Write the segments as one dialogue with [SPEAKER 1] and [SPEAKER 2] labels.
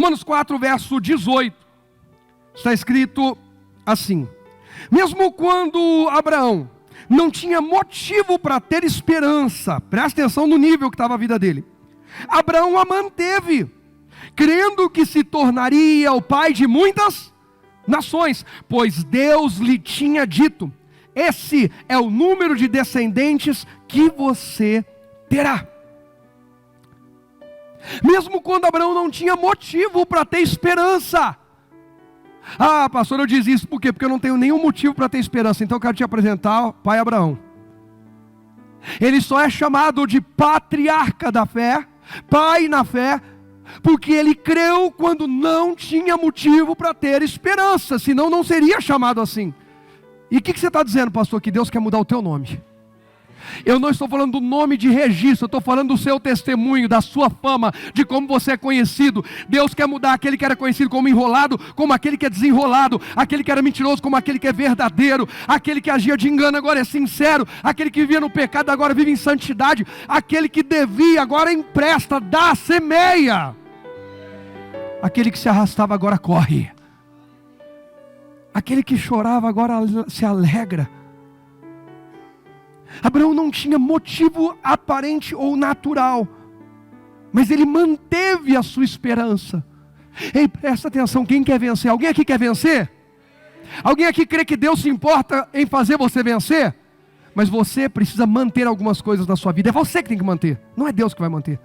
[SPEAKER 1] Romanos 4, verso 18, está escrito assim: mesmo quando Abraão não tinha motivo para ter esperança, presta atenção no nível que estava a vida dele, Abraão a manteve, crendo que se tornaria o pai de muitas nações, pois Deus lhe tinha dito: esse é o número de descendentes que você terá. Mesmo quando Abraão não tinha motivo para ter esperança. Ah, pastor, eu disse isso por quê? Porque eu não tenho nenhum motivo para ter esperança. Então eu quero te apresentar o pai Abraão. Ele só é chamado de patriarca da fé, pai na fé, porque ele creu quando não tinha motivo para ter esperança, senão não seria chamado assim. E o que você está dizendo, pastor? Que Deus quer mudar o teu nome. Eu não estou falando do nome de registro, eu estou falando do seu testemunho, da sua fama, de como você é conhecido. Deus quer mudar aquele que era conhecido como enrolado, como aquele que é desenrolado, aquele que era mentiroso, como aquele que é verdadeiro, aquele que agia de engano agora é sincero, aquele que vivia no pecado agora vive em santidade, aquele que devia agora empresta, dá, semeia, aquele que se arrastava agora corre, aquele que chorava agora se alegra. Abraão não tinha motivo aparente ou natural, mas ele manteve a sua esperança. Ei, presta atenção, quem quer vencer? Alguém aqui quer vencer? Alguém aqui crê que Deus se importa em fazer você vencer? Mas você precisa manter algumas coisas na sua vida. É você que tem que manter, não é Deus que vai manter.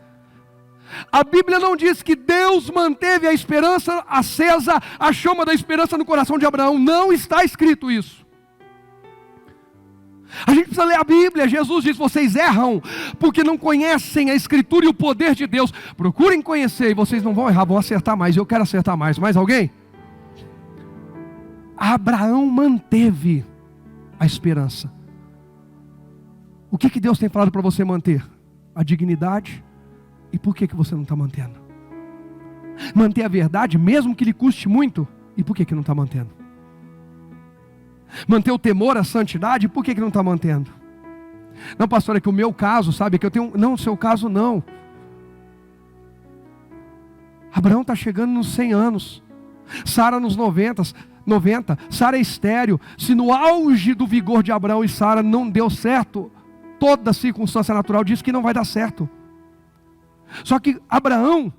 [SPEAKER 1] A Bíblia não diz que Deus manteve a esperança acesa, a chama da esperança no coração de Abraão. Não está escrito isso. A gente precisa ler a Bíblia. Jesus diz: vocês erram porque não conhecem a Escritura e o poder de Deus. Procurem conhecer e vocês não vão errar, vão acertar mais. Eu quero acertar mais. Mais alguém? Abraão manteve a esperança. O que Deus tem falado para você manter? A dignidade. E por que você não está mantendo? Manter a verdade, mesmo que lhe custe muito. E por que não está mantendo? Manter o temor, a santidade, por que não está mantendo? Não, pastor, é que o meu caso, sabe, que eu tenho... Não, o seu caso não. Abraão está chegando nos 100 anos, Sara nos 90, Sara é estéril. Se no auge do vigor de Abraão e Sara não deu certo, toda circunstância natural diz que não vai dar certo. Só que Abraão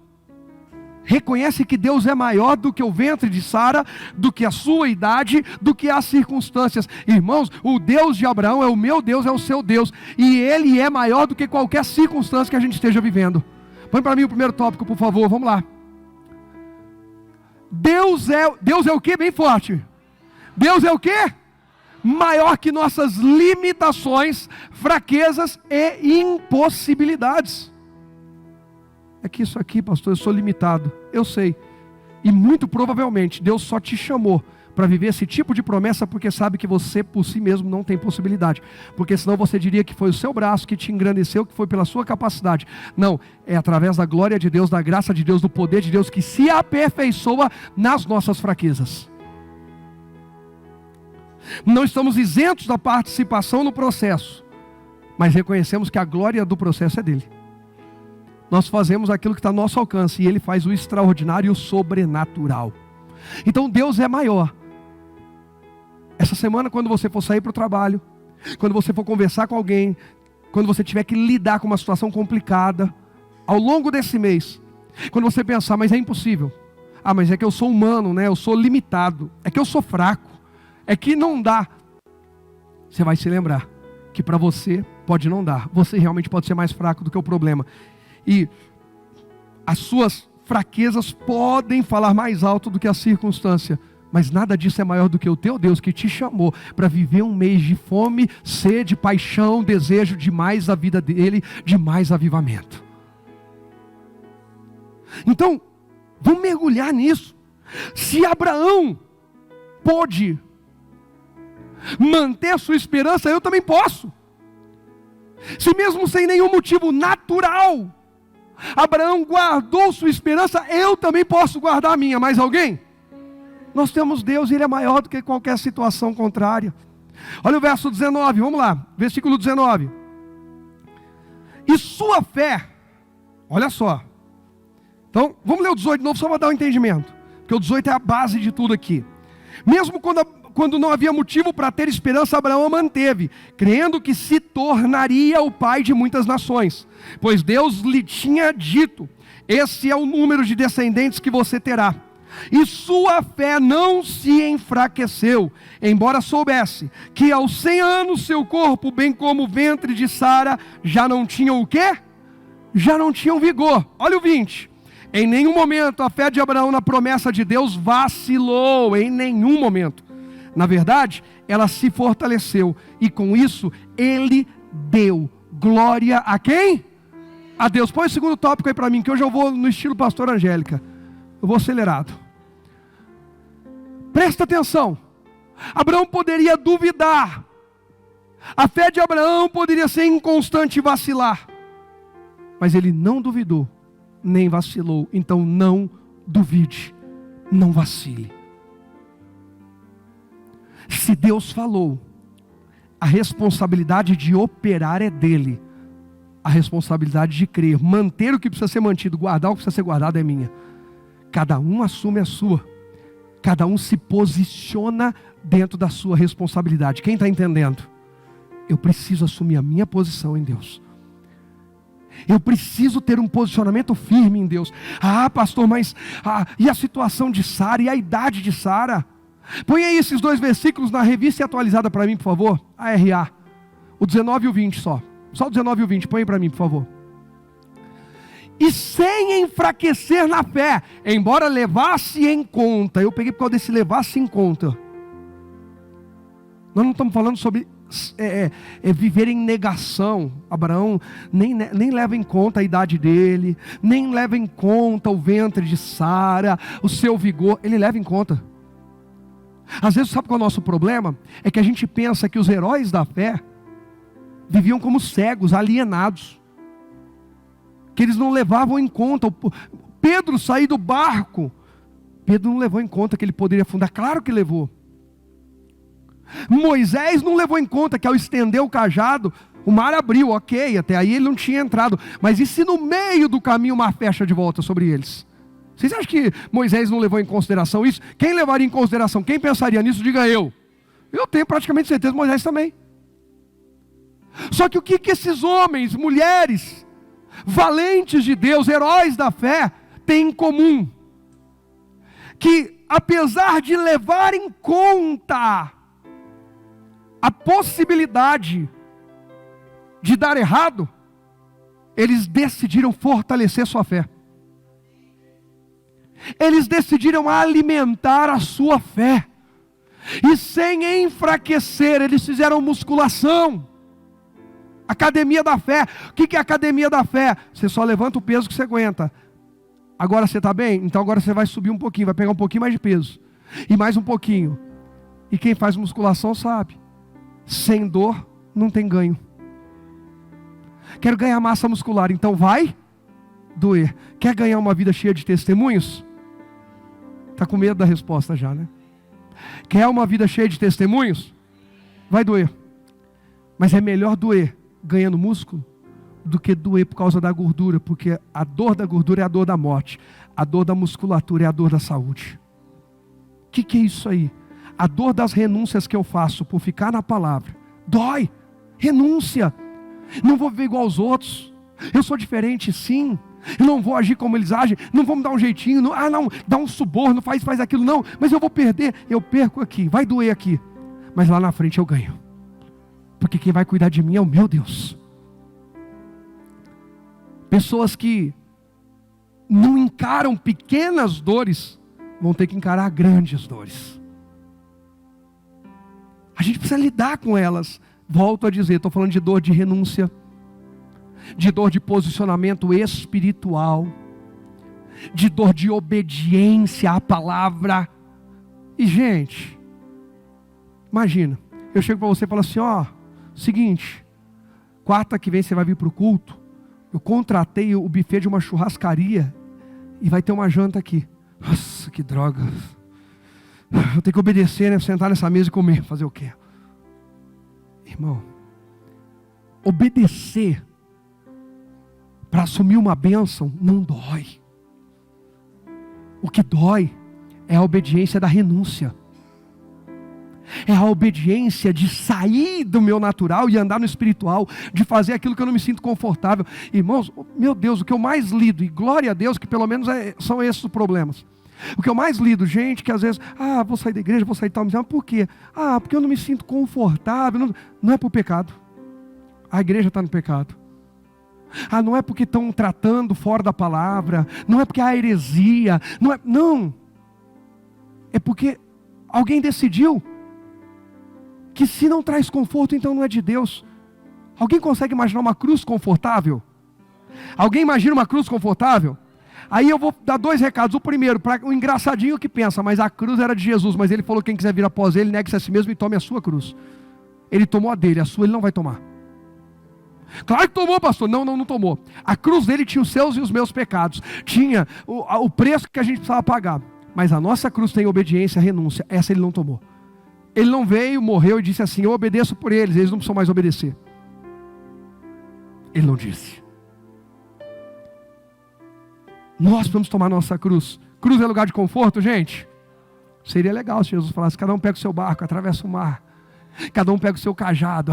[SPEAKER 1] reconhece que Deus é maior do que o ventre de Sara, do que a sua idade, do que as circunstâncias. Irmãos, o Deus de Abraão é o meu Deus, é o seu Deus, e Ele é maior do que qualquer circunstância que a gente esteja vivendo. Põe para mim o primeiro tópico, por favor, vamos lá. Deus é o que? Bem forte. Deus é o que? Maior que nossas limitações, fraquezas e impossibilidades. É que isso aqui, pastor, eu sou limitado, eu sei, e muito provavelmente Deus só te chamou para viver esse tipo de promessa porque sabe que você por si mesmo não tem possibilidade, porque senão você diria que foi o seu braço que te engrandeceu, que foi pela sua capacidade. Não, é através da glória de Deus, da graça de Deus, do poder de Deus, que se aperfeiçoa nas nossas fraquezas. Não estamos isentos da participação no processo, mas reconhecemos que a glória do processo é dele. Nós fazemos aquilo que está ao nosso alcance, e Ele faz o extraordinário e o sobrenatural. Então Deus é maior. Essa semana, quando você for sair para o trabalho, quando você for conversar com alguém, quando você tiver que lidar com uma situação complicada, ao longo desse mês, quando você pensar, mas é impossível. Ah, mas é que eu sou humano, né? Eu sou limitado. É que eu sou fraco. É que não dá. Você vai se lembrar que para você pode não dar. Você realmente pode ser mais fraco do que o problema. E as suas fraquezas podem falar mais alto do que a circunstância, mas nada disso é maior do que o teu Deus que te chamou para viver um mês de fome, sede, paixão, desejo de mais a vida dele, de mais avivamento. Então, vamos mergulhar nisso. Se Abraão pôde manter a sua esperança, eu também posso. Se mesmo sem nenhum motivo natural Abraão guardou sua esperança, eu também posso guardar a minha. Mais alguém? Nós temos Deus e Ele é maior do que qualquer situação contrária. Olha o verso 19, vamos lá, versículo 19. E sua fé, olha só, Então, vamos ler o 18 de novo, só para dar um entendimento. Porque o 18 é a base de tudo aqui. Mesmo quando não havia motivo para ter esperança, Abraão a manteve, crendo que se tornaria o pai de muitas nações. Pois Deus lhe tinha dito: esse é o número de descendentes que você terá. E sua fé não se enfraqueceu, embora soubesse que aos 100 anos seu corpo, bem como o ventre de Sara, já não tinham o quê? Já não tinham vigor. Olha o 20. Em nenhum momento a fé de Abraão na promessa de Deus vacilou, em nenhum momento. Na verdade, ela se fortaleceu, e com isso ele deu glória a quem? A Deus. Põe o segundo tópico aí para mim, que hoje eu vou no estilo pastor Angélica. Eu vou acelerado. Presta atenção. Abraão poderia duvidar. A fé de Abraão poderia ser inconstante e vacilar. Mas ele não duvidou, nem vacilou. Então não duvide, não vacile. Se Deus falou, a responsabilidade de operar é dele. A responsabilidade de crer, manter o que precisa ser mantido, guardar o que precisa ser guardado é minha. Cada um assume a sua. Cada um se posiciona dentro da sua responsabilidade. Quem está entendendo? Eu preciso assumir a minha posição em Deus. Eu preciso ter um posicionamento firme em Deus. Ah, pastor, mas e a situação de Sara, e a idade de Sara? Põe aí esses dois versículos na revista e atualizada para mim, por favor. A RA, o 19 e o 20 só. Só o 19 e o 20, põe aí para mim, por favor. E sem enfraquecer na fé, embora levasse em conta. Eu peguei por causa desse levasse em conta. Nós não estamos falando sobre viver em negação. Abraão nem leva em conta a idade dele, nem leva em conta o ventre de Sara, o seu vigor. Ele leva em conta. Às vezes, sabe qual é o nosso problema? É que a gente pensa que os heróis da fé viviam como cegos, alienados, que eles não levavam em conta. Pedro sair do barco, Pedro não levou em conta que ele poderia afundar. Claro que levou. Moisés não levou em conta que ao estender o cajado, o mar abriu, ok, até aí ele não tinha entrado. Mas e se no meio do caminho o mar fecha de volta sobre eles? Vocês acham que Moisés não levou em consideração isso? Quem levaria em consideração? Quem pensaria nisso? Diga eu. Eu tenho praticamente certeza, Moisés também. Só que o que esses homens, mulheres, valentes de Deus, heróis da fé, têm em comum? Que apesar de levar em conta a possibilidade de dar errado, eles decidiram fortalecer sua fé. Eles decidiram alimentar a sua fé. E sem enfraquecer, eles fizeram musculação. Academia da fé. O que é academia da fé? Você só levanta o peso que você aguenta. Agora você está bem? Então agora você vai subir um pouquinho, vai pegar um pouquinho mais de peso. E mais um pouquinho. E quem faz musculação sabe. Sem dor não tem ganho. Quero ganhar massa muscular, então vai doer. Quer ganhar uma vida cheia de testemunhos? Está com medo da resposta já, né? Quer uma vida cheia de testemunhos? Vai doer. Mas é melhor doer ganhando músculo do que doer por causa da gordura, porque a dor da gordura é a dor da morte, a dor da musculatura é a dor da saúde. O que é isso aí? A dor das renúncias que eu faço por ficar na palavra, dói, renúncia. Não vou viver igual aos outros, eu sou diferente sim, eu não vou agir como eles agem, não vou me dar um jeitinho, não, dá um suborno, faz aquilo, não, mas eu vou perder, eu perco aqui, vai doer aqui, mas lá na frente eu ganho, porque quem vai cuidar de mim é o meu Deus. Pessoas que não encaram pequenas dores, vão ter que encarar grandes dores. A gente precisa lidar com elas. Volto a dizer, estou falando de dor de renúncia, de dor de posicionamento espiritual, de dor de obediência à palavra. E gente, imagina, eu chego para você e falo assim, seguinte, quarta que vem você vai vir para o culto, eu contratei o buffet de uma churrascaria e vai ter uma janta aqui. Nossa, que droga. Eu tenho que obedecer, né? Sentar nessa mesa e comer. Fazer o quê? Irmão, obedecer para assumir uma bênção não dói. O que dói é a obediência da renúncia. É a obediência de sair do meu natural e andar no espiritual, de fazer aquilo que eu não me sinto confortável. Irmãos, meu Deus, o que eu mais lido, e glória a Deus que pelo menos são esses os problemas. O que eu mais lido, gente que às vezes, vou sair da igreja, vou sair de tal missão, por quê? Porque eu não me sinto confortável. Não é por pecado. A igreja está no pecado. Não é porque estão tratando fora da palavra, não é porque há heresia, não. É porque alguém decidiu que se não traz conforto, então não é de Deus. Alguém consegue imaginar uma cruz confortável? Alguém imagina uma cruz confortável? Aí eu vou dar 2 recados. O primeiro, para o engraçadinho que pensa, mas a cruz era de Jesus, mas ele falou que quem quiser vir após ele, negue-se a si mesmo e tome a sua cruz. Ele tomou a dele, a sua ele não vai tomar. Claro que tomou, pastor. Não tomou. A cruz dele tinha os seus e os meus pecados. Tinha o preço que a gente precisava pagar. Mas a nossa cruz tem obediência, renúncia. Essa ele não tomou. Ele não veio, morreu e disse assim: eu obedeço por eles não precisam mais obedecer. Ele não disse. Nós precisamos tomar nossa cruz. Cruz é lugar de conforto, gente? Seria legal se Jesus falasse: cada um pega o seu barco, atravessa o mar. Cada um pega o seu cajado.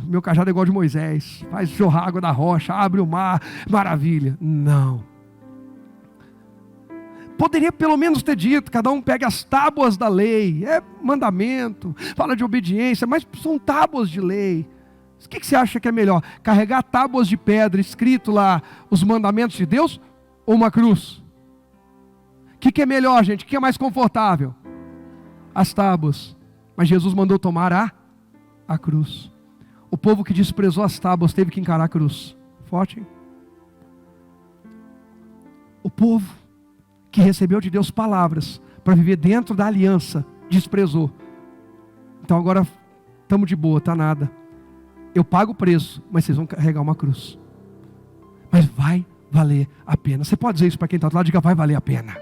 [SPEAKER 1] Meu cajado é igual de Moisés. Faz jorrar água da rocha, abre o mar, maravilha. Não. Poderia pelo menos ter dito: cada um pega as tábuas da lei. É mandamento, fala de obediência, mas são tábuas de lei. O que você acha que é melhor? Carregar tábuas de pedra, escrito lá os mandamentos de Deus, ou uma cruz? O que é melhor, gente? O que é mais confortável? As tábuas. Mas Jesus mandou tomar a cruz. O povo que desprezou as tábuas teve que encarar a cruz. Forte, hein? O povo que recebeu de Deus palavras para viver dentro da aliança, desprezou. Então agora estamos de boa, tá nada. Eu pago o preço, mas vocês vão carregar uma cruz. Mas vai valer a pena. Você pode dizer isso para quem está do lado? Diga: vai valer a pena.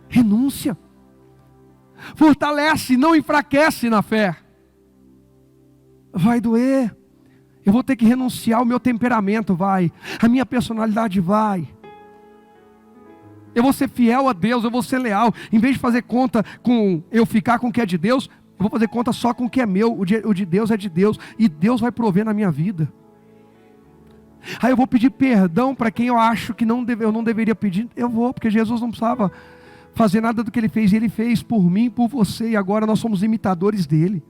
[SPEAKER 1] Renúncia. Fortalece, não enfraquece na fé. Vai doer. Eu vou ter que renunciar ao meu temperamento, vai. A minha personalidade, vai. Eu vou ser fiel a Deus, eu vou ser leal. Em vez de fazer conta com eu ficar com o que é de Deus, eu vou fazer conta só com o que é meu. O de Deus é de Deus. E Deus vai prover na minha vida. Aí eu vou pedir perdão para quem eu acho que eu não deveria pedir. Eu vou, porque Jesus não precisava fazer nada do que Ele fez. E Ele fez por mim, por você. E agora nós somos imitadores dEle.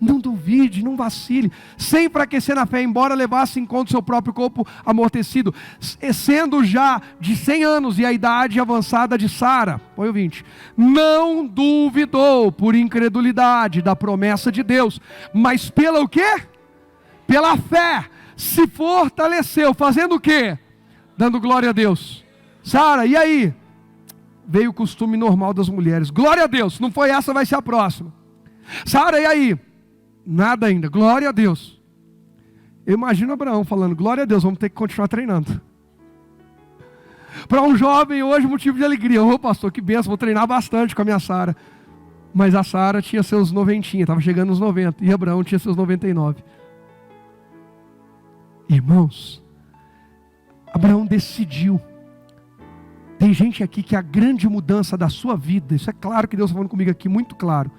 [SPEAKER 1] Não duvide, não vacile, sem enfraquecer na fé, embora levasse em conta o seu próprio corpo amortecido, sendo já de 100 anos e a idade avançada de Sara. Põe o 20. Não duvidou por incredulidade da promessa de Deus, mas pela o quê? Pela fé, se fortaleceu, fazendo o quê? Dando glória a Deus. Sara, e aí? Veio o costume normal das mulheres. Glória a Deus, não foi essa, vai ser a próxima. Sara, e aí? Nada ainda, glória a Deus. Eu imagino Abraão falando: glória a Deus, vamos ter que continuar treinando. Para um jovem hoje, motivo de alegria. Pastor, que benção, vou treinar bastante com a minha Sara. Mas a Sara tinha seus 90, estava chegando nos 90, e Abraão tinha seus 99. Irmãos, Abraão decidiu. Tem gente aqui que a grande mudança da sua vida, isso é claro que Deus está falando comigo aqui, muito claro,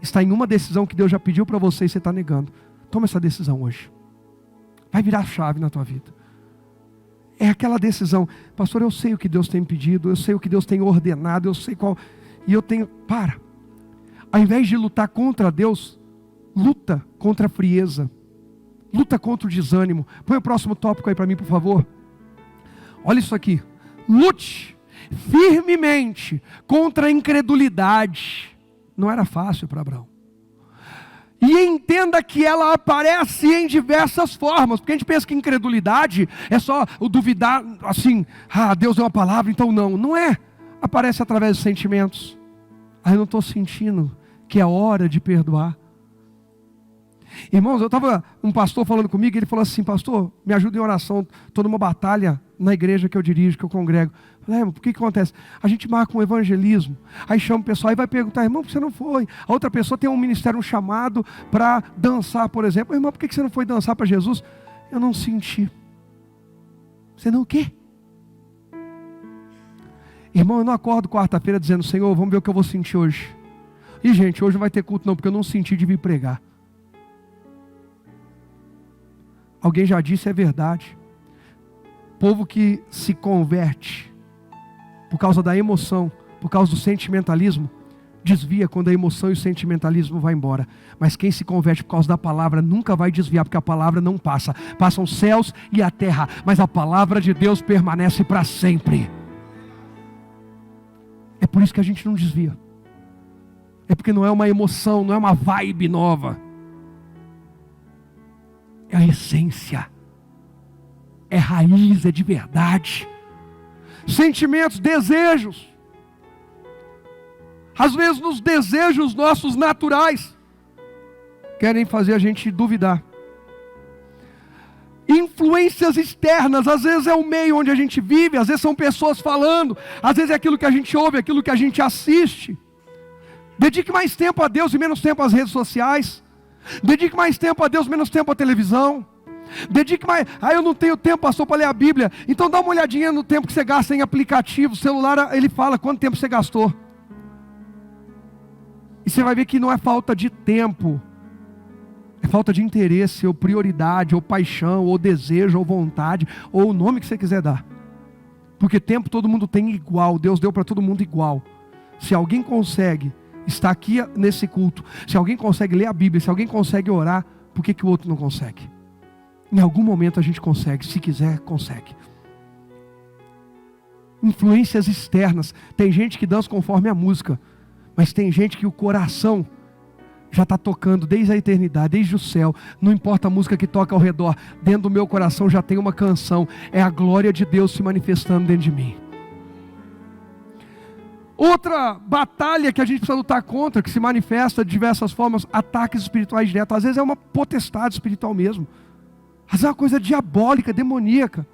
[SPEAKER 1] está em uma decisão que Deus já pediu para você e você está negando. Toma essa decisão hoje. Vai virar a chave na tua vida. É aquela decisão: pastor, eu sei o que Deus tem pedido, eu sei o que Deus tem ordenado, eu sei qual... E eu tenho... Ao invés de lutar contra Deus, luta contra a frieza. Luta contra o desânimo. Põe o próximo tópico aí para mim, por favor. Olha isso aqui. Lute firmemente contra a incredulidade. Não era fácil para Abraão. E entenda que ela aparece em diversas formas. Porque a gente pensa que incredulidade é só o duvidar, assim, Deus deu uma palavra, então não. Não é. Aparece através dos sentimentos. Eu não estou sentindo que é hora de perdoar. Irmãos, eu estava um pastor falando comigo, ele falou assim: pastor, me ajuda em oração, estou numa batalha na igreja que eu dirijo, que eu congrego. Eu falei: por que acontece? A gente marca um evangelismo, aí chama o pessoal e vai perguntar: irmão, por que você não foi? A outra pessoa tem um ministério, um chamado para dançar, por exemplo. Irmão, por que você não foi dançar para Jesus? Eu não senti. Você não o quê? Irmão, eu não acordo quarta-feira dizendo, Senhor, vamos ver o que eu vou sentir hoje. E gente, hoje não vai ter culto não, porque eu não senti de vir pregar. Alguém já disse, é verdade. Povo que se converte por causa da emoção, por causa do sentimentalismo, desvia quando a emoção e o sentimentalismo vai embora. Mas quem se converte por causa da palavra nunca vai desviar, porque a palavra não passa. Passam os céus e a terra, mas a palavra de Deus permanece para sempre. É por isso que a gente não desvia. É porque não é uma emoção, não é uma vibe nova. É a essência. É raiz, é de verdade. Sentimentos, desejos. Às vezes nos desejos nossos naturais querem fazer a gente duvidar. Influências externas, às vezes é o meio onde a gente vive, às vezes são pessoas falando, às vezes é aquilo que a gente ouve, aquilo que a gente assiste. Dedique mais tempo a Deus e menos tempo às redes sociais. Dedique mais tempo a Deus, menos tempo à televisão. Dedique mais. Eu não tenho tempo, pastor, para ler a Bíblia. Então dá uma olhadinha no tempo que você gasta em aplicativo. O celular, ele fala quanto tempo você gastou. E você vai ver que não é falta de tempo. É falta de interesse, ou prioridade, ou paixão, ou desejo, ou vontade, ou o nome que você quiser dar. Porque tempo todo mundo tem igual. Deus deu para todo mundo igual. Se alguém consegue estar aqui nesse culto, se alguém consegue ler a Bíblia, se alguém consegue orar, por que o outro não consegue? Em algum momento a gente consegue, se quiser, consegue. Influências externas. Tem gente que dança conforme a música, mas tem gente que o coração já está tocando desde a eternidade, desde o céu. Não importa a música que toca ao redor, dentro do meu coração já tem uma canção. É a glória de Deus se manifestando dentro de mim. Outra batalha que a gente precisa lutar contra, que se manifesta de diversas formas, ataques espirituais diretos. Às vezes é uma potestade espiritual mesmo. Às vezes é uma coisa diabólica, demoníaca.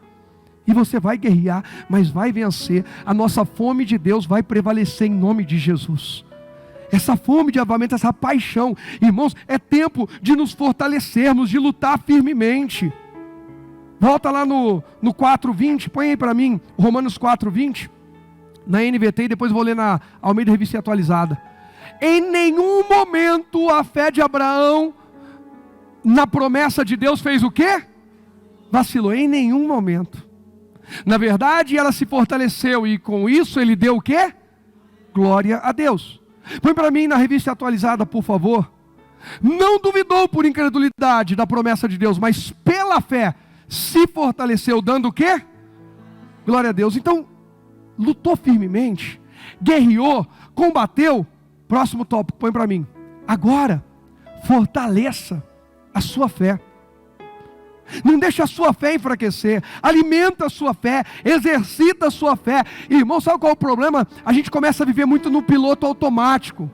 [SPEAKER 1] E você vai guerrear, mas vai vencer. A nossa fome de Deus vai prevalecer em nome de Jesus. Essa fome de avivamento, essa paixão, irmãos, é tempo de nos fortalecermos, de lutar firmemente. Volta lá no 4:20, põe aí para mim, Romanos 4:20. Na NVT e depois vou ler na Almeida Revista Atualizada. Em nenhum momento a fé de Abraão na promessa de Deus fez o quê? Vacilou, em nenhum momento. Na verdade ela se fortaleceu e com isso ele deu o quê? Glória a Deus. Põe para mim na Revista Atualizada, por favor. Não duvidou por incredulidade da promessa de Deus, mas pela fé se fortaleceu, dando o quê? Glória a Deus. Então lutou firmemente, guerreou, combateu. Próximo tópico, põe para mim. Agora, fortaleça a sua fé. Não deixe a sua fé enfraquecer. Alimenta a sua fé, exercita a sua fé. Irmão, sabe qual é o problema? A gente começa a viver muito no piloto automático.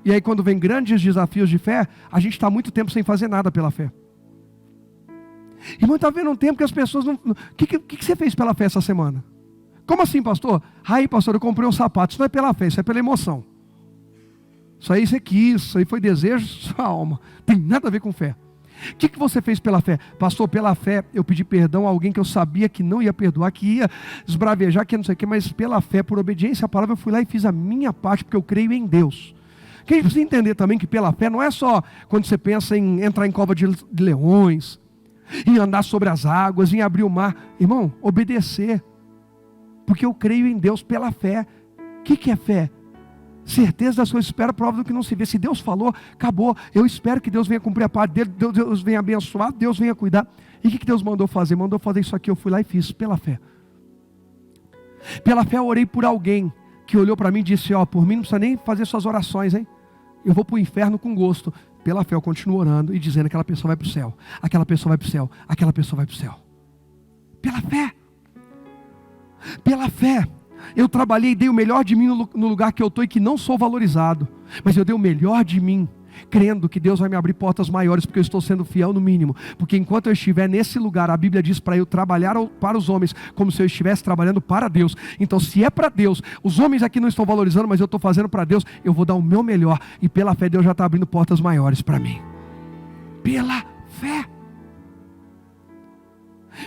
[SPEAKER 1] E aí quando vem grandes desafios de fé, a gente está muito tempo sem fazer nada pela fé. Irmão, está vendo um tempo que as pessoas não... O que você fez pela fé essa semana? Como assim, pastor? Aí, pastor, eu comprei um sapato. Isso não é pela fé, isso é pela emoção. Isso aí você quis, isso aí foi desejo da sua alma. Tem nada a ver com fé. O que você fez pela fé? Pastor, pela fé eu pedi perdão a alguém que eu sabia que não ia perdoar, que ia esbravejar, que não sei o que, mas pela fé, por obediência à palavra, eu fui lá e fiz a minha parte, porque eu creio em Deus. Que a gente precisa entender também que pela fé não é só quando você pensa em entrar em cova de leões, em andar sobre as águas, em abrir o mar. Irmão, obedecer. Porque eu creio em Deus pela fé. O que é fé? Certeza das coisas, espera, prova do que não se vê. Se Deus falou, acabou. Eu espero que Deus venha cumprir a parte dele, Deus venha abençoar, Deus venha cuidar. E o que Deus mandou fazer? Mandou fazer isso aqui, eu fui lá e fiz, pela fé. Pela fé eu orei por alguém que olhou para mim e disse, por mim não precisa nem fazer suas orações, hein? Eu vou para o inferno com gosto. Pela fé eu continuo orando e dizendo, aquela pessoa vai para o céu, aquela pessoa vai para o céu, aquela pessoa vai para o céu. Pela fé. Pela fé, eu trabalhei e dei o melhor de mim no lugar que eu estou e que não sou valorizado. Mas eu dei o melhor de mim, crendo que Deus vai me abrir portas maiores, porque eu estou sendo fiel no mínimo. Porque enquanto eu estiver nesse lugar, a Bíblia diz para eu trabalhar para os homens, como se eu estivesse trabalhando para Deus. Então se é para Deus, os homens aqui não estão valorizando, mas eu estou fazendo para Deus, eu vou dar o meu melhor. E pela fé Deus já está abrindo portas maiores para mim. Pela fé.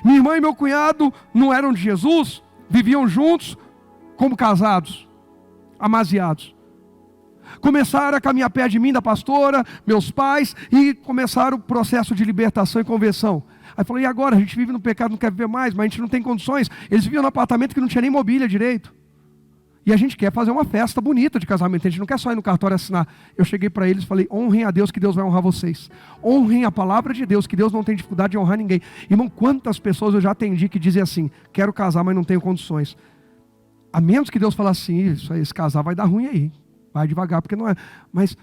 [SPEAKER 1] Minha irmã e meu cunhado não eram de Jesus, viviam juntos, como casados, amaziados. Começaram a caminhar perto de mim, da pastora, meus pais, e começaram o processo de libertação e conversão. Aí falou, e agora? A gente vive no pecado, não quer viver mais, mas a gente não tem condições. Eles viviam num apartamento que não tinha nem mobília direito. E a gente quer fazer uma festa bonita de casamento, a gente não quer só ir no cartório assinar. Eu cheguei para eles e falei, honrem a Deus que Deus vai honrar vocês. Honrem a palavra de Deus, que Deus não tem dificuldade de honrar ninguém. Irmão, quantas pessoas eu já atendi que dizem assim, quero casar, mas não tenho condições. A menos que Deus fale assim, isso aí, esse casar vai dar ruim aí. Vai devagar, porque não é. Mas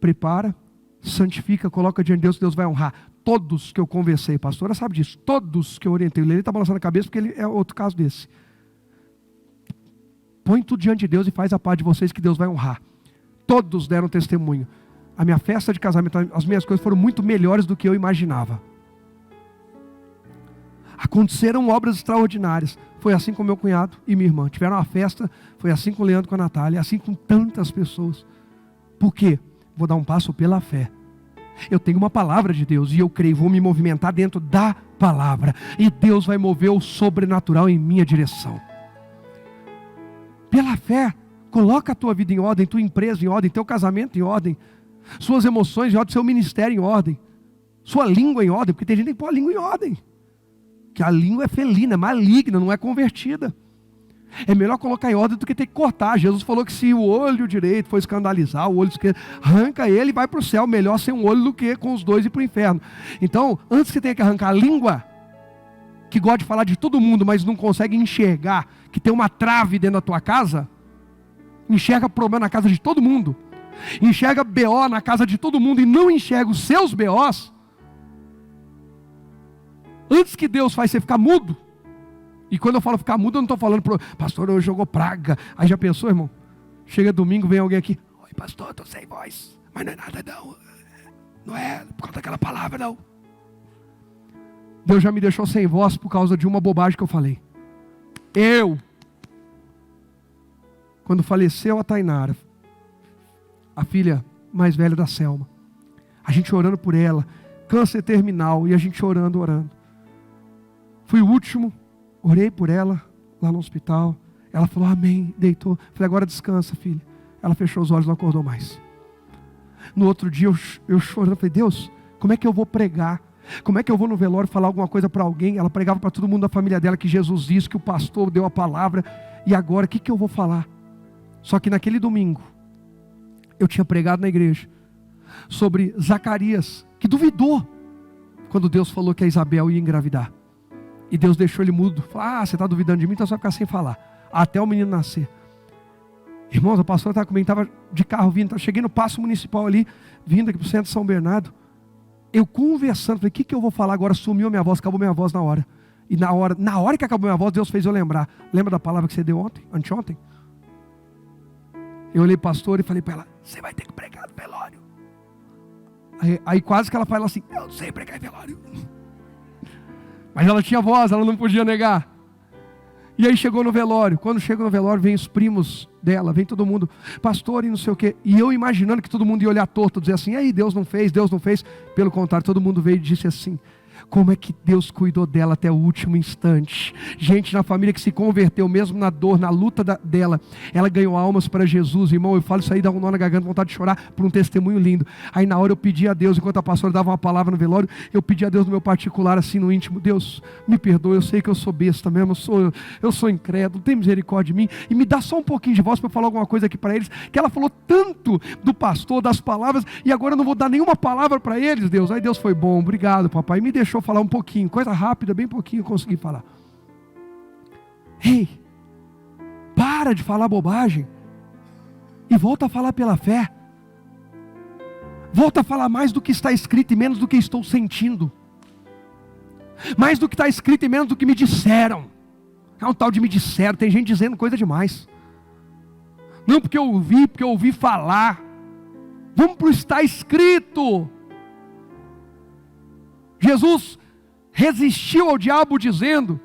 [SPEAKER 1] prepara, santifica, coloca diante de Deus que Deus vai honrar. Todos que eu conversei, pastora sabe disso, todos que eu orientei, ele está balançando a cabeça porque ele é outro caso desse. Põe tudo diante de Deus e faz a parte de vocês que Deus vai honrar. Todos deram testemunho. A minha festa de casamento, as minhas coisas foram muito melhores do que eu imaginava. Aconteceram obras extraordinárias. Foi assim com meu cunhado e minha irmã. Tiveram uma festa, foi assim com o Leandro, com a Natália, assim com tantas pessoas. Por quê? Vou dar um passo pela fé. Eu tenho uma palavra de Deus e eu creio, vou me movimentar dentro da palavra. E Deus vai mover o sobrenatural em minha direção. Pela fé, coloca a tua vida em ordem, tua empresa em ordem, teu casamento em ordem, suas emoções em ordem, seu ministério em ordem, sua língua em ordem, porque tem gente que põe a língua em ordem. Que a língua é felina, é maligna, não é convertida. É melhor colocar em ordem do que ter que cortar. Jesus falou que se o olho direito for escandalizar, o olho esquerdo, arranca ele e vai para o céu. Melhor ser um olho do que com os dois ir para o inferno. Então, antes que tenha que arrancar a língua, que gosta de falar de todo mundo, mas não consegue enxergar que tem uma trave dentro da tua casa, enxerga problema na casa de todo mundo, enxerga BO na casa de todo mundo e não enxerga os seus BOs, antes que Deus faz você ficar mudo. E quando eu falo ficar mudo, eu não estou falando, pastor, hoje jogou praga. Aí já pensou, irmão? Chega domingo, vem alguém aqui, oi pastor, estou sem voz, mas não é nada não, não é por causa daquela palavra não. Deus já me deixou sem voz por causa de uma bobagem que eu falei. Quando faleceu a Tainara, a filha mais velha da Selma, a gente orando por ela, câncer terminal, e a gente orando. Fui o último, orei por ela, lá no hospital, ela falou amém, deitou, falei agora descansa filha, ela fechou os olhos, não acordou mais. No outro dia eu chorando, falei Deus, como é que eu vou pregar? Como é que eu vou no velório falar alguma coisa para alguém? Ela pregava para todo mundo da família dela que Jesus disse, que o pastor deu a palavra. E agora, o que eu vou falar? Só que naquele domingo, eu tinha pregado na igreja sobre Zacarias, que duvidou quando Deus falou que a Isabel ia engravidar. E Deus deixou ele mudo. Falou, você está duvidando de mim, então você vai ficar sem falar, até o menino nascer. Irmãos, a pastora estava comigo, estava de carro vindo, cheguei no Paço Municipal ali, vindo aqui para o centro de São Bernardo. Eu conversando, falei, o que eu vou falar agora? Sumiu a minha voz, acabou minha voz na hora. E na hora que acabou minha voz, Deus fez eu lembrar. Lembra da palavra que você deu anteontem? Eu olhei para o pastor e falei para ela, você vai ter que pregar no velório. Aí quase que ela fala assim, eu não sei pregar em velório. Mas ela tinha voz, ela não podia negar. E aí chegou no velório. Quando chega no velório, vem os primos dela, vem todo mundo, pastor e não sei o quê. E eu imaginando que todo mundo ia olhar torto, dizer assim, aí Deus não fez, Deus não fez. Pelo contrário, todo mundo veio e disse assim, como é que Deus cuidou dela até o último instante. Gente na família que se converteu, mesmo na dor, na luta dela, ela ganhou almas para Jesus. Irmão, eu falo isso aí, dá um nó na garganta, vontade de chorar por um testemunho lindo. Aí na hora eu pedi a Deus, enquanto a pastora dava uma palavra no velório, eu pedi a Deus no meu particular, assim no íntimo, Deus, me perdoa, eu sei que eu sou besta mesmo, eu sou incrédulo, tem misericórdia de mim, e me dá só um pouquinho de voz para eu falar alguma coisa aqui para eles, que ela falou tanto do pastor, das palavras, e agora eu não vou dar nenhuma palavra para eles, Deus. Aí Deus foi bom, obrigado papai, me deixou falar um pouquinho, coisa rápida, bem pouquinho eu consegui falar. Ei, para de falar bobagem e volta a falar pela fé. Volta a falar mais do que está escrito e menos do que estou sentindo. Mais do que está escrito e menos do que me disseram. É um tal de me disseram, tem gente dizendo coisa demais. Não porque eu ouvi falar. Vamos para o está escrito. Jesus resistiu ao diabo dizendo,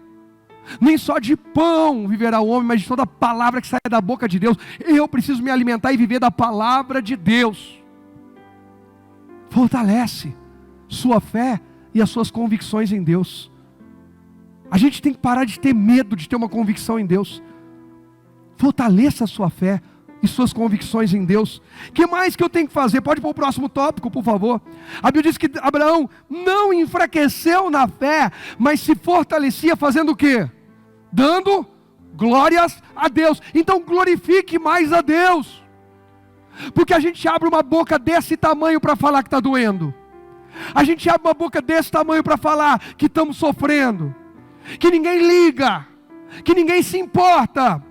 [SPEAKER 1] nem só de pão viverá o homem, mas de toda palavra que sai da boca de Deus. Eu preciso me alimentar e viver da palavra de Deus. Fortalece sua fé e as suas convicções em Deus. A gente tem que parar de ter medo de ter uma convicção em Deus. Fortaleça a sua fé e suas convicções em Deus. O que mais que eu tenho que fazer? Pode pôr o próximo tópico, por favor. A Bíblia diz que Abraão não enfraqueceu na fé, mas se fortalecia fazendo o quê? Dando glórias a Deus. Então glorifique mais a Deus. Porque a gente abre uma boca desse tamanho para falar que está doendo. A gente abre uma boca desse tamanho para falar que estamos sofrendo. Que ninguém liga. Que ninguém se importa.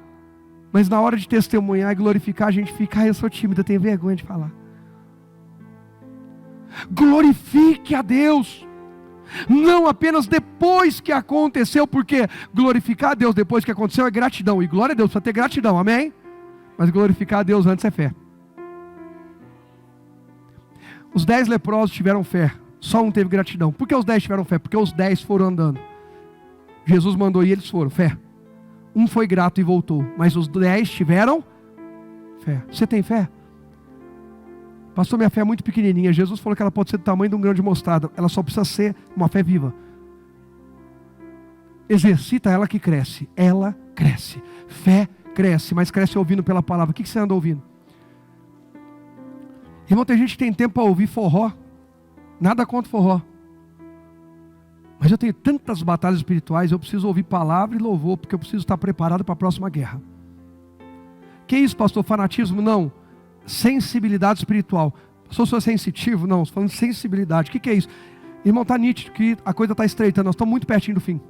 [SPEAKER 1] Mas na hora de testemunhar e glorificar, a gente fica, eu sou tímida, tenho vergonha de falar. Glorifique a Deus. Não apenas depois que aconteceu, porque glorificar a Deus depois que aconteceu é gratidão. E glória a Deus, precisa ter gratidão, amém? Mas glorificar a Deus antes é fé. Os 10 leprosos tiveram fé, só um teve gratidão. Por que os 10 tiveram fé? Porque os 10 foram andando. Jesus mandou e eles foram, fé. Um foi grato e voltou, mas os 10 tiveram fé. Você tem fé? Pastor, minha fé é muito pequenininha. Jesus falou que ela pode ser do tamanho de um grão de mostarda. Ela só precisa ser uma fé viva. Exercita ela que cresce. Ela cresce. Fé cresce, mas cresce ouvindo pela palavra. O que você anda ouvindo? Irmão, tem gente que tem tempo para ouvir forró. Nada contra forró. Mas eu tenho tantas batalhas espirituais, eu preciso ouvir palavra e louvor, porque eu preciso estar preparado para a próxima guerra. Que isso, pastor? Fanatismo? Não. Sensibilidade espiritual. Pastor, sou sensitivo? Não, estou falando de sensibilidade. O que é isso? Irmão, está nítido que a coisa está estreitando, nós estamos muito pertinho do fim.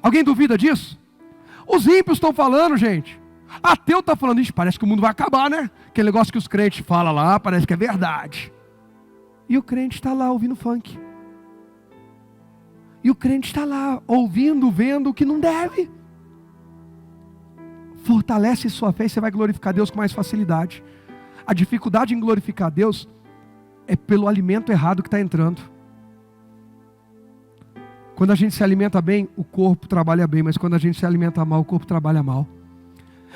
[SPEAKER 1] Alguém duvida disso? Os ímpios estão falando, gente. Ateu está falando, isso parece que o mundo vai acabar, né? Aquele negócio que os crentes falam lá, parece que é verdade. E o crente está lá ouvindo funk. E o crente está lá ouvindo, vendo o que não deve. Fortalece sua fé e você vai glorificar Deus com mais facilidade. A dificuldade em glorificar Deus é pelo alimento errado que está entrando. Quando a gente se alimenta bem, o corpo trabalha bem, mas quando a gente se alimenta mal, o corpo trabalha mal.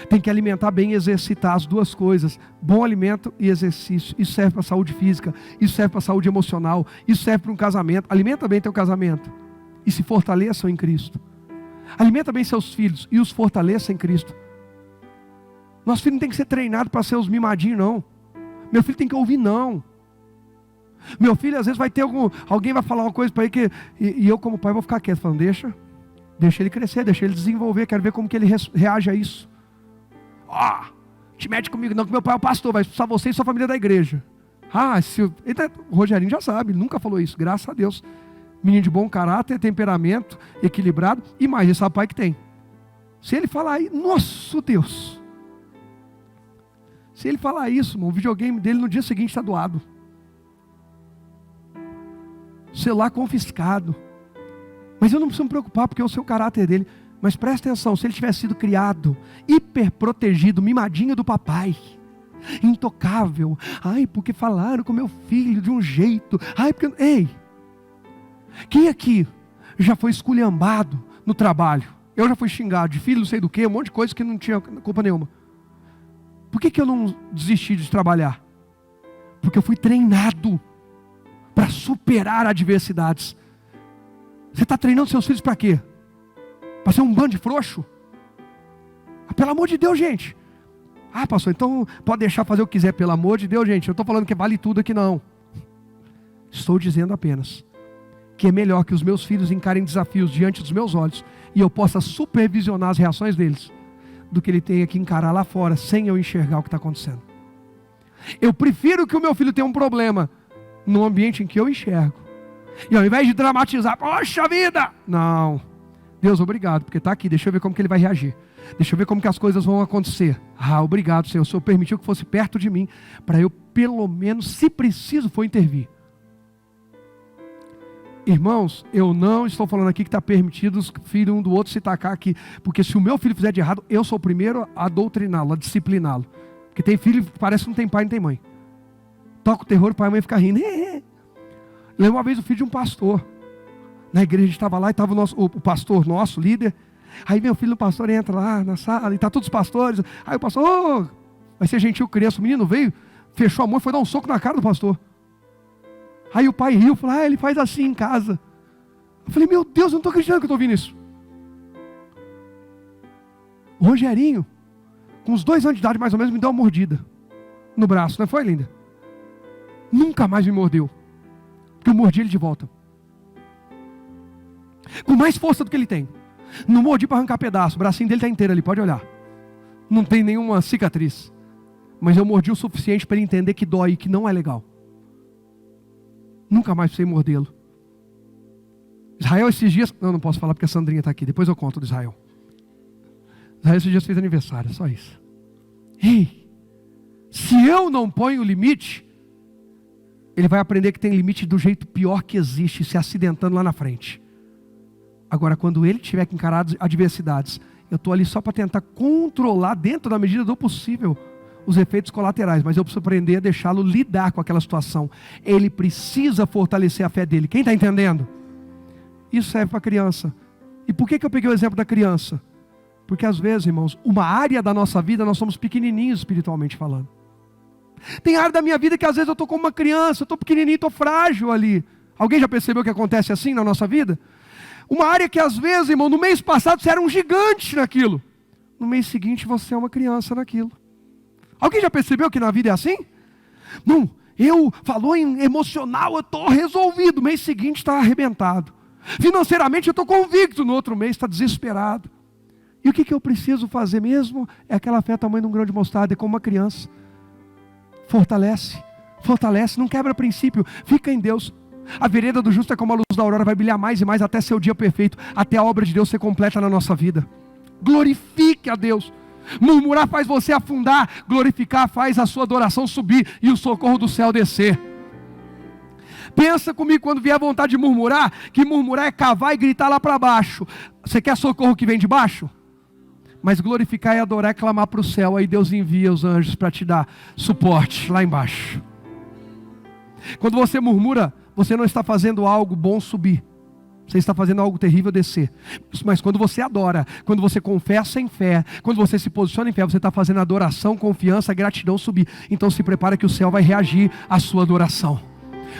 [SPEAKER 1] Tem que alimentar bem e exercitar as duas coisas. Bom alimento e exercício. Isso serve para a saúde física. Isso serve para a saúde emocional. Isso serve para um casamento. Alimenta bem teu casamento. E se fortaleçam em Cristo. Alimenta bem seus filhos e os fortaleça em Cristo. Nosso filho não tem que ser treinado para ser os mimadinhos, não. Meu filho tem que ouvir, não. Meu filho às vezes vai ter alguém vai falar uma coisa para ele e eu como pai vou ficar quieto. Falando, deixa ele crescer, deixa ele desenvolver. Quero ver como que ele reage a isso. Te mete comigo não, que meu pai é o pastor, vai expulsar você e sua família da igreja. O Rogerinho já sabe, ele nunca falou isso, graças a Deus. Menino de bom caráter, temperamento, equilibrado, e mais, ele sabe o pai que tem. Se ele falar aí, nosso Deus. Se ele falar isso, o videogame dele no dia seguinte está doado. Celular confiscado. Mas eu não preciso me preocupar, porque é o seu caráter dele. Mas presta atenção, se ele tivesse sido criado, hiper protegido, mimadinho do papai, intocável, porque falaram com meu filho de um jeito, ei, quem aqui já foi esculhambado no trabalho? Eu já fui xingado de filho, não sei do que, um monte de coisa que não tinha culpa nenhuma. Por que eu não desisti de trabalhar? Porque eu fui treinado para superar adversidades. Você está treinando seus filhos para quê? Para ser um bando de frouxo? Pelo amor de Deus, gente. Pastor, então pode deixar fazer o que quiser. Pelo amor de Deus, gente. Eu estou falando que vale tudo aqui, não. Estou dizendo apenas que é melhor que os meus filhos encarem desafios diante dos meus olhos e eu possa supervisionar as reações deles, do que ele tenha que encarar lá fora sem eu enxergar o que está acontecendo. Eu prefiro que o meu filho tenha um problema no ambiente em que eu enxergo. E ao invés de dramatizar, poxa vida, não. Deus, obrigado, porque está aqui, deixa eu ver como que ele vai reagir. Deixa eu ver como que as coisas vão acontecer. Obrigado, Senhor, o Senhor permitiu que fosse perto de mim, para eu pelo menos, se preciso for, intervir. Irmãos, eu não estou falando aqui que está permitido os filhos um do outro se tacar aqui, porque se o meu filho fizer de errado, eu sou o primeiro a doutriná-lo, a discipliná-lo. Porque tem filho que parece que não tem pai, não tem mãe. Toca o terror, o pai e a mãe ficam rindo. Lembro uma vez o filho de um pastor. Na igreja a gente estava lá e estava o pastor nosso, líder. Aí meu filho do pastor entra lá na sala e está todos os pastores. Aí o pastor, vai ser gentil criança. O menino veio, fechou a mão e foi dar um soco na cara do pastor. Aí o pai riu, falou, ele faz assim em casa. Eu falei, meu Deus, eu não estou acreditando que eu estou ouvindo isso. O Rogerinho, com uns 2 anos de idade mais ou menos, me deu uma mordida no braço, não foi, linda? Nunca mais me mordeu, porque eu mordi ele de volta. Com mais força do que ele tem. Não mordi para arrancar pedaço, o bracinho dele está inteiro ali, pode olhar. Não tem nenhuma cicatriz. Mas eu mordi o suficiente para ele entender que dói e que não é legal. Nunca mais precisei mordê-lo. Israel esses dias... Não posso falar porque a Sandrinha está aqui, depois eu conto do Israel. Israel esses dias fez aniversário, só isso. Ei, se eu não ponho limite, ele vai aprender que tem limite do jeito pior que existe, se acidentando lá na frente. Agora, quando ele tiver que encarar adversidades, eu estou ali só para tentar controlar, dentro da medida do possível, os efeitos colaterais. Mas eu preciso aprender a deixá-lo lidar com aquela situação. Ele precisa fortalecer a fé dele. Quem está entendendo? Isso serve para a criança. E por que eu peguei o exemplo da criança? Porque às vezes, irmãos, uma área da nossa vida, nós somos pequenininhos espiritualmente falando. Tem área da minha vida que às vezes eu estou como uma criança, eu estou pequenininho, estou frágil ali. Alguém já percebeu que acontece assim na nossa vida? Uma área que às vezes, irmão, no mês passado você era um gigante naquilo. No mês seguinte você é uma criança naquilo. Alguém já percebeu que na vida é assim? Não, falou em emocional, eu estou resolvido. No mês seguinte está arrebentado. Financeiramente eu estou convicto, no outro mês está desesperado. E o que eu preciso fazer mesmo? É aquela fé tamanho de um grão de mostarda, é como uma criança. Fortalece, não quebra princípio, fica em Deus. A vereda do justo é como a luz da aurora, vai brilhar mais e mais até ser o dia perfeito, até a obra de Deus ser completa na nossa vida. Glorifique a Deus. Murmurar faz você afundar, glorificar faz a sua adoração subir e o socorro do céu descer. Pensa comigo quando vier a vontade de murmurar, que murmurar é cavar e gritar lá para baixo. Você quer socorro que vem de baixo? Mas glorificar e adorar é clamar para o céu, aí Deus envia os anjos para te dar suporte lá embaixo. Quando você murmura, você não está fazendo algo bom subir, você está fazendo algo terrível descer. Mas quando você adora, quando você confessa em fé, quando você se posiciona em fé, você está fazendo adoração, confiança, gratidão subir. Então se prepara que o céu vai reagir à sua adoração.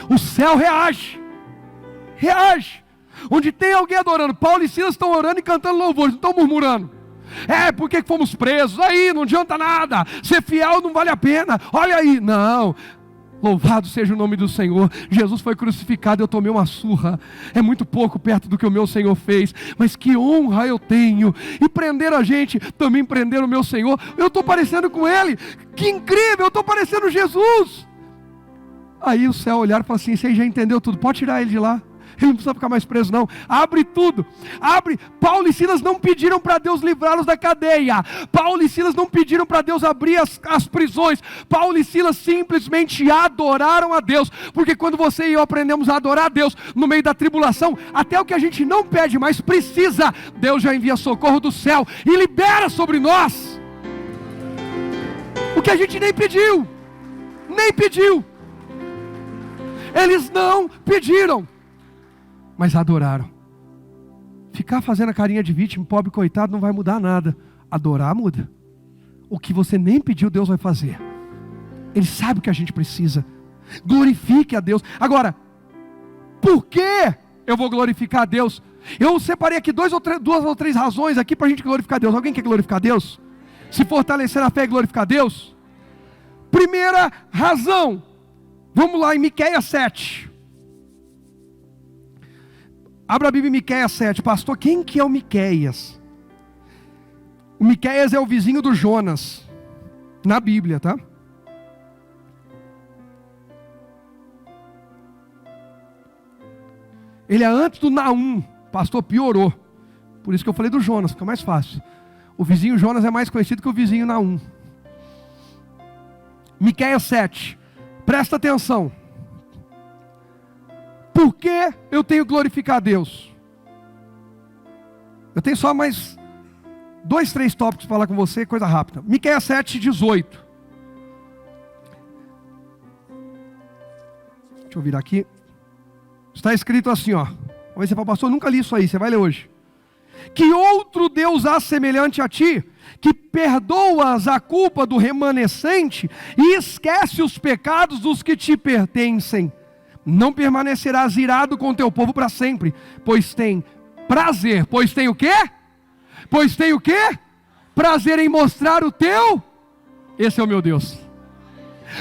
[SPEAKER 1] O céu reage. Onde tem alguém adorando, Paulo e Silas estão orando e cantando louvores, não estão murmurando. Por que fomos presos? Aí, não adianta nada, ser fiel não vale a pena, olha aí, não. Louvado seja o nome do Senhor. Jesus foi crucificado, eu tomei uma surra, é muito pouco perto do que o meu Senhor fez, mas que honra eu tenho. E prenderam a gente, também prenderam o meu Senhor, eu estou parecendo com Ele, que incrível, eu estou parecendo Jesus. Aí o céu olhar e falar assim: você já entendeu tudo, pode tirar ele de lá. Ele não precisa ficar mais preso não. Abre tudo. Abre. Paulo e Silas não pediram para Deus livrá-los da cadeia. Paulo e Silas não pediram para Deus abrir as prisões. Paulo e Silas simplesmente adoraram a Deus. Porque quando você e eu aprendemos a adorar a Deus no meio da tribulação, até o que a gente não pede, mas precisa, Deus já envia socorro do céu e libera sobre nós o que a gente nem pediu. Eles não pediram, mas adoraram. Ficar fazendo a carinha de vítima, pobre coitado, não vai mudar nada. Adorar muda. O que você nem pediu, Deus vai fazer. Ele sabe o que a gente precisa. Glorifique a Deus. Agora, por que eu vou glorificar a Deus? Eu separei aqui duas ou três razões aqui para a gente glorificar a Deus. Alguém quer glorificar a Deus? Se fortalecer na fé e glorificar a Deus? Primeira razão, vamos lá em Miqueias 7. Abra a Bíblia em Miqueias 7. Pastor, quem que é o Miqueias? O Miqueias é o vizinho do Jonas, na Bíblia, tá? Ele é antes do Naum. Pastor, piorou. Por isso que eu falei do Jonas, fica mais fácil. O vizinho Jonas é mais conhecido que o vizinho Naum. Miqueias 7. Presta atenção. Por que eu tenho que glorificar a Deus? Eu tenho só mais 2, 3 tópicos para falar com você, coisa rápida. Miqueias 7, 18. Deixa eu virar aqui. Está escrito assim, ó. Vamos ver se você fala: pastor, eu nunca li isso aí, você vai ler hoje. Que outro Deus há semelhante a ti, que perdoas a culpa do remanescente e esquece os pecados dos que te pertencem. Não permanecerás irado com teu povo para sempre, pois tem prazer. Pois tem o quê? prazer em mostrar o teu? Esse é o meu Deus.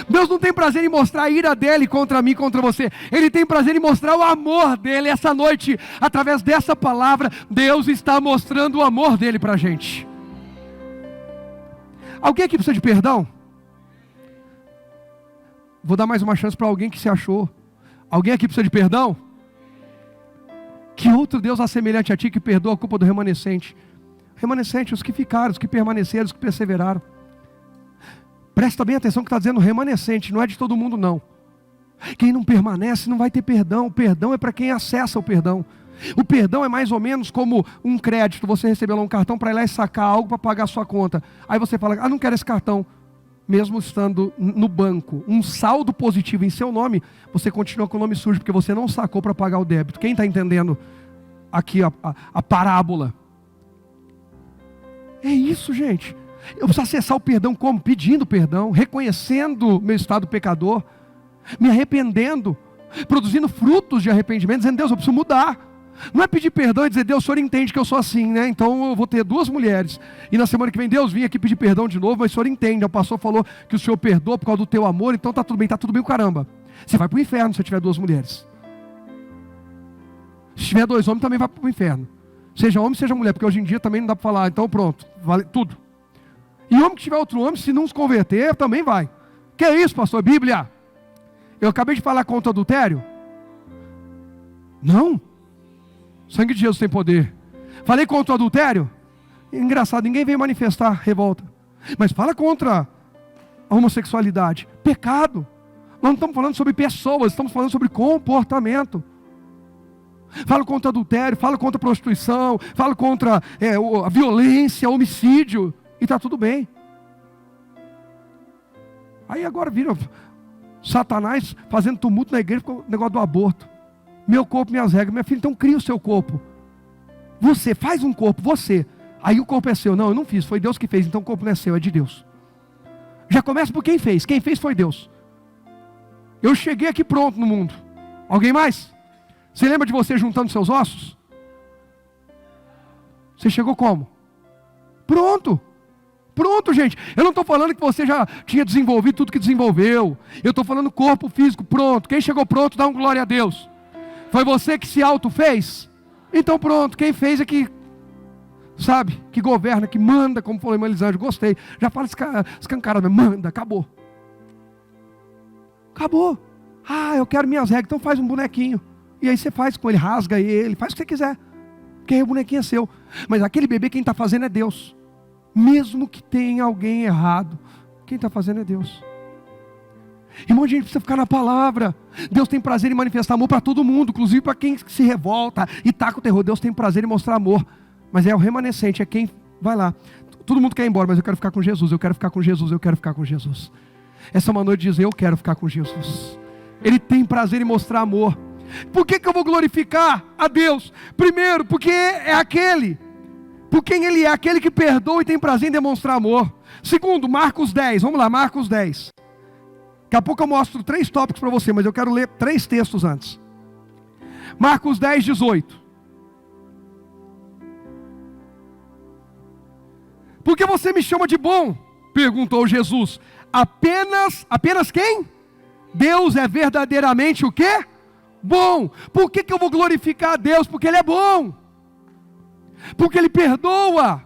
[SPEAKER 1] Deus não tem prazer em mostrar a ira dele contra mim, contra você. Ele tem prazer em mostrar o amor dele. Essa noite, através dessa palavra, Deus está mostrando o amor dele para a gente. Alguém aqui precisa de perdão? Vou dar mais uma chance para alguém que se achou. Alguém aqui precisa de perdão? Que outro Deus assemelhante a ti que perdoa a culpa do remanescente? Remanescente, os que ficaram, os que permaneceram, os que perseveraram. Presta bem atenção que está dizendo remanescente, não é de todo mundo não. Quem não permanece não vai ter perdão. O perdão é para quem acessa o perdão. O perdão é mais ou menos como um crédito. Você recebeu lá um cartão para ir lá e sacar algo para pagar a sua conta. Aí você fala, não quero esse cartão. Mesmo estando no banco, um saldo positivo em seu nome, você continua com o nome sujo, porque você não sacou para pagar o débito. Quem está entendendo aqui a parábola? É isso, gente. Eu preciso acessar o perdão como? Pedindo perdão, reconhecendo meu estado pecador, me arrependendo, produzindo frutos de arrependimento, dizendo, Deus, eu preciso mudar. Não é pedir perdão e dizer, Deus, o Senhor entende que eu sou assim, né? Então eu vou ter 2 mulheres. E na semana que vem, Deus, vim aqui pedir perdão de novo, mas o Senhor entende. O pastor falou que o Senhor perdoa por causa do teu amor, então tá tudo bem o caramba. Você vai para o inferno se tiver 2 mulheres. Se tiver 2 homens, também vai para o inferno. Seja homem, seja mulher, porque hoje em dia também não dá para falar, então pronto, vale tudo. E homem que tiver outro homem, se não se converter, também vai. Que é isso, pastor? Bíblia. Eu acabei de falar contra o adultério? Não. O sangue de Jesus tem poder. Falei contra o adultério? Engraçado, ninguém veio manifestar revolta. Mas fala contra a homossexualidade. Pecado. Nós não estamos falando sobre pessoas, estamos falando sobre comportamento. Fala contra adultério, fala contra a prostituição, fala contra a violência, homicídio. E está tudo bem. Aí agora vira Satanás fazendo tumulto na igreja com o negócio do aborto. Meu corpo, minhas regras. Minha filha, então cria o seu corpo. Você faz um corpo, você. Aí o corpo é seu. Não, eu não fiz, foi Deus que fez. Então o corpo não é seu, é de Deus. Já começa por quem fez. Quem fez foi Deus. Eu cheguei aqui pronto no mundo. Alguém mais? Você lembra de você juntando seus ossos? Você chegou como? Pronto. Pronto, gente. Eu não estou falando que você já tinha desenvolvido tudo que desenvolveu. Eu estou falando corpo físico, pronto. Quem chegou pronto, dá um glória a Deus. Foi você que se auto-fez? Então pronto, quem fez é que, sabe, que governa, que manda, como falou Elisângela, gostei. Já fala escancarado, manda, acabou. Acabou. Eu quero minhas regras, então faz um bonequinho. E aí você faz com ele, rasga ele, faz o que você quiser. Porque aí o bonequinho é seu. Mas aquele bebê quem está fazendo é Deus. Mesmo que tenha alguém errado, quem está fazendo é Deus. Irmão, a gente precisa ficar na palavra. Deus tem prazer em manifestar amor para todo mundo, inclusive para quem se revolta e taca o terror. Deus tem prazer em mostrar amor. Mas é o remanescente, é quem vai lá. Todo mundo quer ir embora, mas eu quero ficar com Jesus, eu quero ficar com Jesus, eu quero ficar com Jesus. Essa é uma noite de dizer, eu quero ficar com Jesus. Ele tem prazer em mostrar amor. Por que eu vou glorificar a Deus? Primeiro, porque é aquele, por quem Ele é, aquele que perdoa e tem prazer em demonstrar amor. Segundo, Marcos 10, vamos lá, Marcos 10. Daqui a pouco eu mostro 3 tópicos para você, mas eu quero ler 3 textos antes. Marcos 10, 18. Por que você me chama de bom? Perguntou Jesus. Apenas quem? Deus é verdadeiramente o quê? Bom. Por que eu vou glorificar a Deus? Porque Ele é bom. Porque Ele perdoa.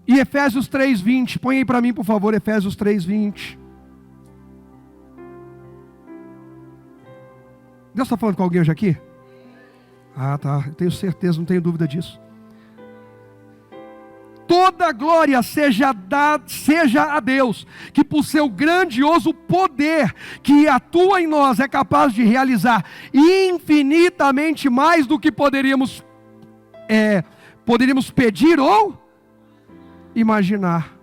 [SPEAKER 1] E Efésios 3:20, põe aí para mim por favor, Efésios 3:20. Deus está falando com alguém hoje aqui? Tá, eu tenho certeza, não tenho dúvida disso. Toda glória seja a Deus, que por seu grandioso poder, que atua em nós, é capaz de realizar infinitamente mais do que poderíamos pedir ou imaginar.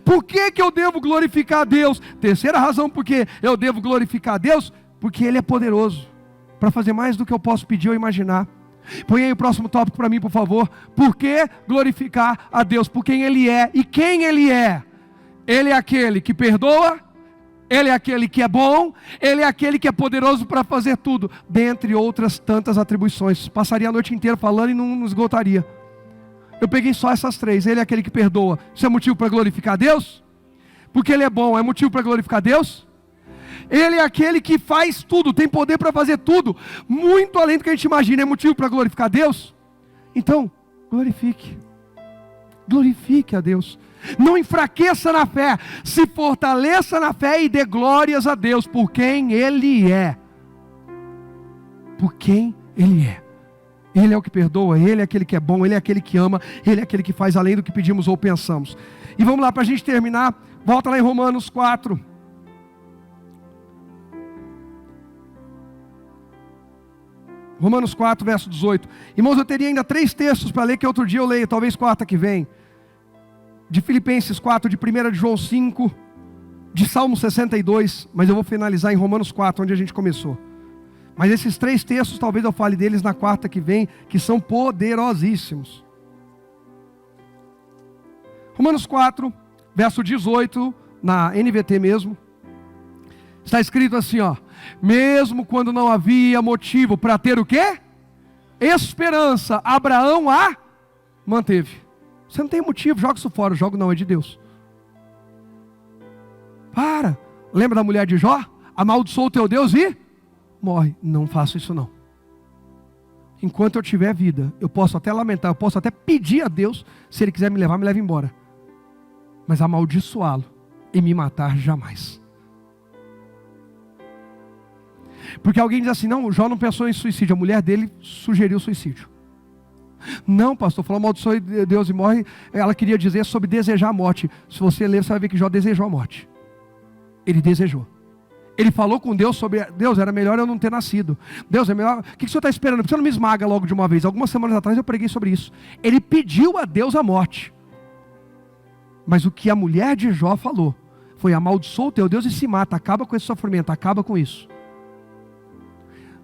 [SPEAKER 1] Por que eu devo glorificar a Deus? Terceira razão porque eu devo glorificar a Deus, porque Ele é poderoso para fazer mais do que eu posso pedir ou imaginar. Põe aí o próximo tópico para mim, por favor. Por que glorificar a Deus? Por quem Ele é. E quem Ele é? Ele é aquele que perdoa, Ele é aquele que é bom, Ele é aquele que é poderoso para fazer tudo, dentre outras tantas atribuições. Passaria a noite inteira falando e não esgotaria. Eu peguei só essas três. Ele é aquele que perdoa. Isso é motivo para glorificar a Deus? Porque Ele é bom, é motivo para glorificar a Deus? Ele é aquele que faz tudo, tem poder para fazer tudo, muito além do que a gente imagina. É motivo para glorificar a Deus? Então, glorifique. Glorifique a Deus. Não enfraqueça na fé, se fortaleça na fé e dê glórias a Deus por quem Ele é. Por quem Ele é. Ele é o que perdoa, Ele é aquele que é bom, Ele é aquele que ama, Ele é aquele que faz além do que pedimos ou pensamos. E vamos lá, para a gente terminar, volta lá em Romanos 4. Romanos 4, verso 18. Irmãos, eu teria ainda 3 textos para ler, que outro dia eu leio, talvez quarta que vem. De Filipenses 4, de 1 de João 5, de Salmo 62, mas eu vou finalizar em Romanos 4, onde a gente começou. Mas esses 3 textos, talvez eu fale deles na quarta que vem, que são poderosíssimos. Romanos 4, verso 18, na NVT mesmo, está escrito assim, ó: mesmo quando não havia motivo para ter o quê? Esperança, Abraão a manteve. Você não tem motivo, joga isso fora, o jogo não é de Deus. Para, lembra da mulher de Jó? Amaldiçoa o teu Deus e morre. Não faço isso não. Enquanto eu tiver vida, eu posso até lamentar, eu posso até pedir a Deus, se Ele quiser me levar, me leve embora. Mas amaldiçoá-lo e me matar jamais. Porque alguém diz assim, não, o Jó não pensou em suicídio, a mulher dele sugeriu suicídio. Não, pastor, falou amaldiçoa Deus e morre. Ela queria dizer sobre desejar a morte. Se você ler, você vai ver que Jó desejou a morte. Ele desejou. Ele falou com Deus sobre, Deus, era melhor eu não ter nascido. Deus, é melhor, o que o Senhor está esperando? Por que você não me esmaga logo de uma vez? Algumas semanas atrás eu preguei sobre isso. Ele pediu a Deus a morte. Mas o que a mulher de Jó falou foi: amaldiçoa o teu Deus e se mata, acaba com esse sofrimento, acaba com isso.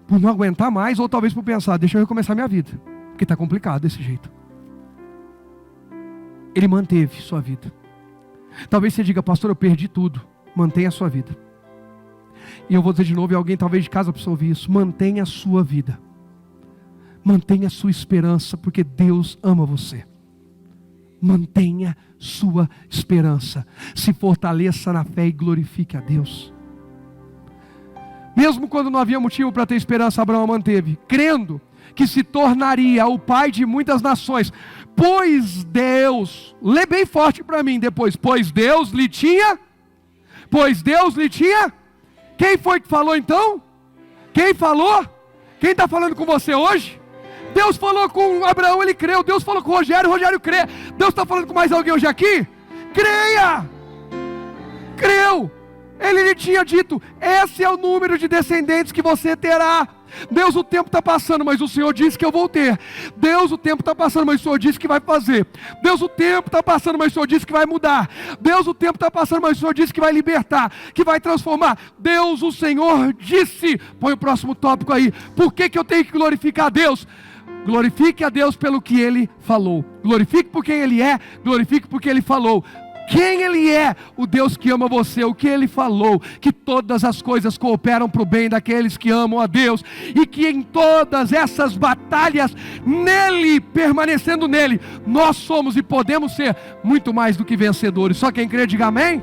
[SPEAKER 1] Por não aguentar mais, ou talvez por pensar, deixa eu recomeçar minha vida, porque está complicado desse jeito. Ele manteve sua vida. Talvez você diga, pastor, eu perdi tudo. Mantenha a sua vida. E eu vou dizer de novo, e alguém talvez de casa precisa ouvir isso: mantenha a sua vida. Mantenha a sua esperança, porque Deus ama você. Mantenha sua esperança. Se fortaleça na fé e glorifique a Deus. Mesmo quando não havia motivo para ter esperança, Abraão manteve, crendo que se tornaria o pai de muitas nações. Pois Deus, lê bem forte para mim depois, pois Deus lhe tinha. Quem foi que falou então? Quem falou? Quem está falando com você hoje? Deus falou com Abraão, ele creu. Deus falou com o Rogério crê. Deus está falando com mais alguém hoje aqui? Creia! Creu! Ele lhe tinha dito: esse é o número de descendentes que você terá. Deus, o tempo está passando, mas o Senhor disse que eu vou ter. Deus, o tempo está passando, mas o Senhor disse que vai fazer. Deus, o tempo está passando, mas o Senhor disse que vai mudar. Deus, o tempo está passando, mas o Senhor disse que vai libertar, que vai transformar. Deus, o Senhor disse. Põe o próximo tópico aí. Por que eu tenho que glorificar a Deus? Glorifique a Deus pelo que Ele falou. Glorifique por quem Ele é. Glorifique porque Ele falou. Quem Ele é, o Deus que ama você, o que Ele falou, que todas as coisas cooperam para o bem daqueles que amam a Deus, e que em todas essas batalhas, nele, permanecendo nele, nós somos e podemos ser muito mais do que vencedores. Só quem crê, diga amém.